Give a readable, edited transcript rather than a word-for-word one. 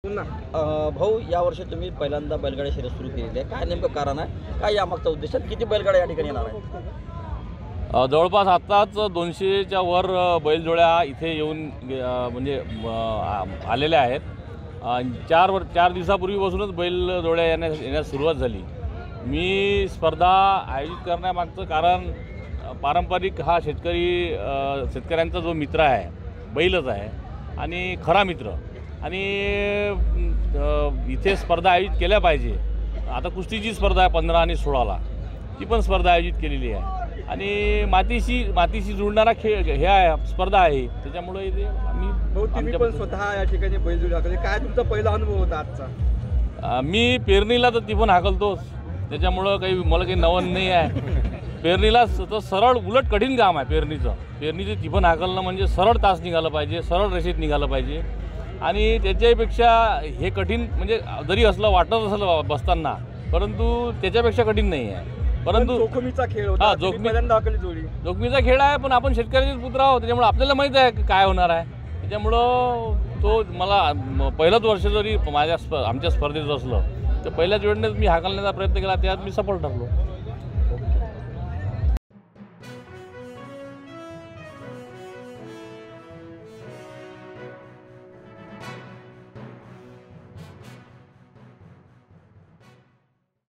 भाऊ, यावर्षी तुम्ही पहिल्यांदा बैलगाडी शर्यत सुरू केलेली आहे. काय नेमकं कारण आहे, काय यामागचा उद्देश आहे, किती बैलगाड्या या ठिकाणी येणार आहे? जवळपास आत्ताच 200च्या वर बैलजोड्या इथे येऊन म्हणजे आलेल्या आहेत. 4 दिवसापूर्वीपासूनच बैलजोड्या येण्यास सुरुवात झाली. मी स्पर्धा आयोजित करण्यामागचं कारण पारंपरिक हा शेतकऱ्यांचा जो मित्र आहे बैलच आहे आणि खरा मित्र, आणि इथे स्पर्धा आयोजित केल्या पाहिजे. आता कुस्तीची स्पर्धा आहे 15 आणि 16ला, ती पण स्पर्धा आयोजित केलेली आहे आणि मातीशी जुळणारा खेळ हे आहे, स्पर्धा आहे. त्याच्यामुळे इथे तुम्ही पण स्वतः या ठिकाणी बैलजोडी हाकलली, काय तुमचा पहिला अनुभव होता आजचा? मी पेरणीला तर ती पण हाकलतोच, त्याच्यामुळं मला काही नवन नाही आहे. पेरणीला तर सरळ उलट कठीण काम आहे पेरणीचं ती पण हाकलणं म्हणजे सरळ तास निघालं पाहिजे, सरळ रेषेत निघालं पाहिजे. आणि त्याच्यापेक्षा हे कठीण म्हणजे जरी असलं वाटत असलं बसताना, परंतु त्याच्यापेक्षा कठीण नाही आहे. परंतु जोखमीचा खेळ होता, जोखमीचा खेळ आहे, पण आपण शेतकऱ्याचेच पुत्र आहोत, त्याच्यामुळे आपल्याला माहीत आहे काय होणार आहे. त्याच्यामुळं तो मला पहिलंच वर्ष जरी आमच्या स्पर्धेत असलं तर पहिल्याच वेळेस मी हाकलण्याचा प्रयत्न केला, त्यात मी सफल ठरलो.